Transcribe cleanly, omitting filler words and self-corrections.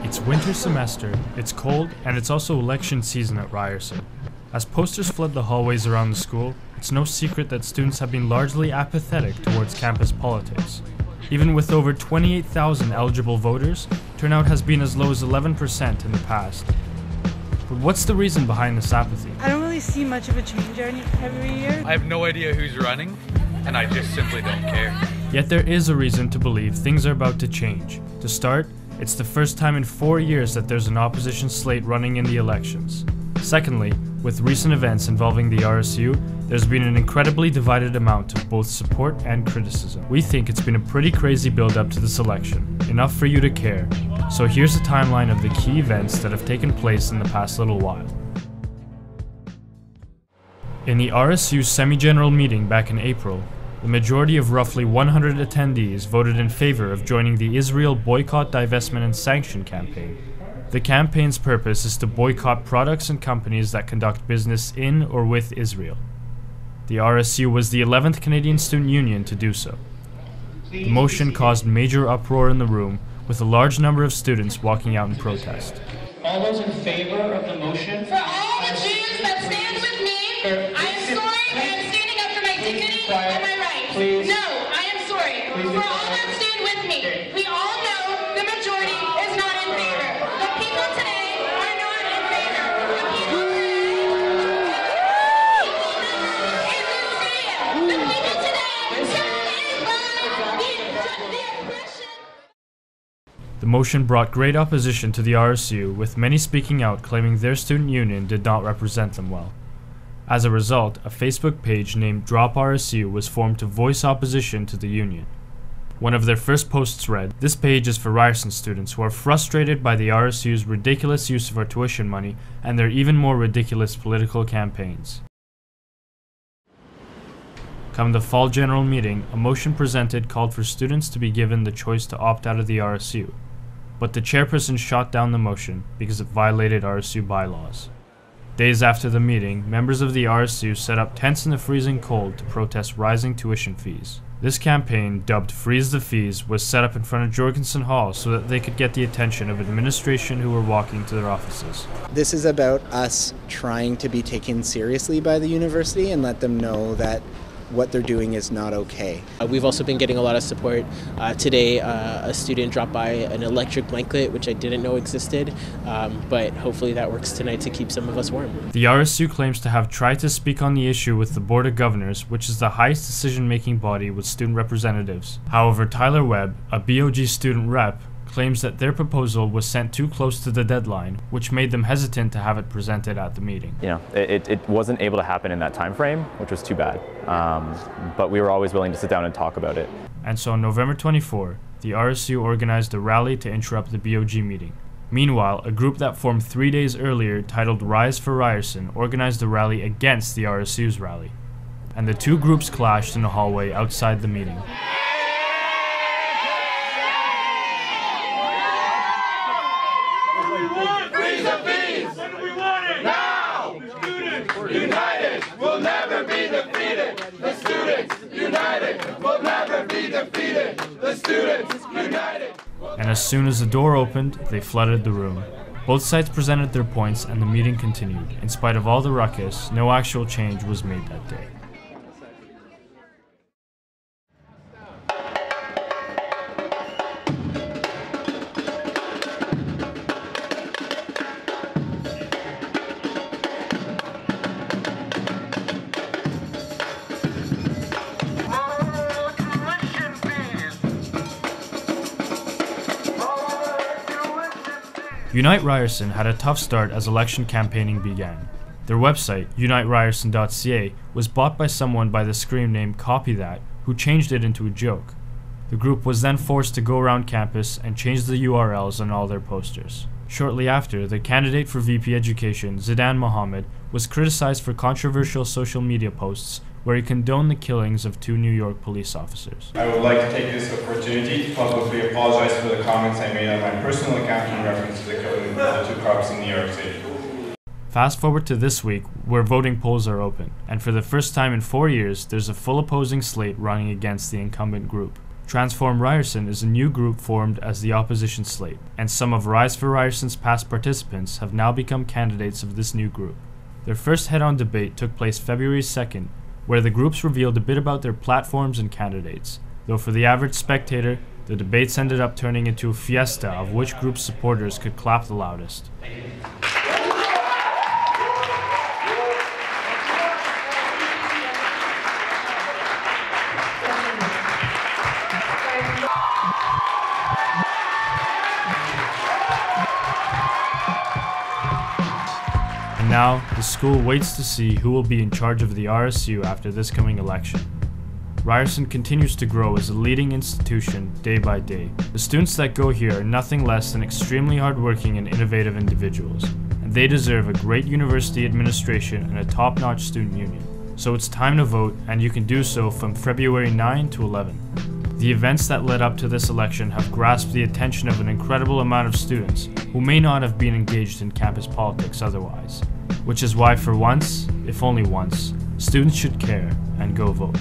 It's winter semester, it's cold, and it's also election season at Ryerson. As posters flood the hallways around the school, it's no secret that students have been largely apathetic towards campus politics. Even with over 28,000 eligible voters, turnout has been as low as 11% in the past. But what's the reason behind this apathy? I don't really see much of a change every year. I have no idea who's running, and I just simply don't care. Yet there is a reason to believe things are about to change. To start, it's the first time in 4 years that there's an opposition slate running in the elections. Secondly, with recent events involving the RSU, there's been an incredibly divided amount of both support and criticism. We think it's been a pretty crazy build-up to this election, enough for you to care. So here's a timeline of the key events that have taken place in the past little while. In the RSU semi-general meeting back in April, the majority of roughly 100 attendees voted in favor of joining the Israel Boycott, Divestment and Sanction campaign. The campaign's purpose is to boycott products and companies that conduct business in or with Israel. The RSU was the 11th Canadian Student Union to do so. The motion caused major uproar in the room, with a large number of students walking out in protest. All those in favor of the motion? For all the Jews that stand with me, I am sorry, I am standing up for my dignity and my rights. Please. No, I am sorry. For all that stand with me, we all know the majority is not in favor. The people today are not in favor. The people today the people today stand by the oppression. The motion brought great opposition to the RSU, with many speaking out claiming their student union did not represent them well. As a result, a Facebook page named Drop RSU was formed to voice opposition to the union. One of their first posts read, "This page is for Ryerson students who are frustrated by the RSU's ridiculous use of our tuition money and their even more ridiculous political campaigns." Come the fall general meeting, a motion presented called for students to be given the choice to opt out of the RSU, but the chairperson shot down the motion because it violated RSU bylaws. Days after the meeting, members of the RSU set up tents in the freezing cold to protest rising tuition fees. This campaign, dubbed Freeze the Fees, was set up in front of Jorgensen Hall so that they could get the attention of administration who were walking to their offices. This is about us trying to be taken seriously by the university and let them know that what they're doing is not okay. We've also been getting a lot of support. Today, a student dropped by an electric blanket, which I didn't know existed, but hopefully that works tonight to keep some of us warm. The RSU claims to have tried to speak on the issue with the Board of Governors, which is the highest decision-making body with student representatives. However, Tyler Webb, a BOG student rep, claims that their proposal was sent too close to the deadline, which made them hesitant to have it presented at the meeting. You know, it wasn't able to happen in that time frame, which was too bad. But we were always willing to sit down and talk about it. And so on November 24, the RSU organized a rally to interrupt the BOG meeting. Meanwhile, a group that formed 3 days earlier, titled Rise for Ryerson, organized a rally against the RSU's rally. And the two groups clashed in the hallway outside the meeting. United will never be defeated. The students united will never be defeated. The students united. And as soon as the door opened, they flooded the room. Both sides presented their points and the meeting continued. In spite of all the ruckus, no actual change was made that day. Unite Ryerson had a tough start as election campaigning began. Their website, uniteryerson.ca, was bought by someone by the screen name Copy That, who changed it into a joke. The group was then forced to go around campus and change the URLs on all their posters. Shortly after, the candidate for VP Education, Zidan Mohammed, was criticized for controversial social media posts where he condoned the killings of 2 New York police officers. I would like to take this opportunity to publicly apologize for the comments I made on my personal account in reference to the killing of the 2 cops in New York City. Fast forward to this week, where voting polls are open, and for the first time in 4 years, there's a full opposing slate running against the incumbent group. Transform Ryerson is a new group formed as the opposition slate, and some of Rise for Ryerson's past participants have now become candidates of this new group. Their first head-on debate took place February 2nd, where the groups revealed a bit about their platforms and candidates, though for the average spectator, the debates ended up turning into a fiesta of which group's supporters could clap the loudest. And now, the school waits to see who will be in charge of the RSU after this coming election. Ryerson continues to grow as a leading institution day by day. The students that go here are nothing less than extremely hardworking and innovative individuals, and they deserve a great university administration and a top-notch student union. So it's time to vote, and you can do so from February 9 to 11. The events that led up to this election have grasped the attention of an incredible amount of students who may not have been engaged in campus politics otherwise, which is why for once, if only once, students should care and go vote.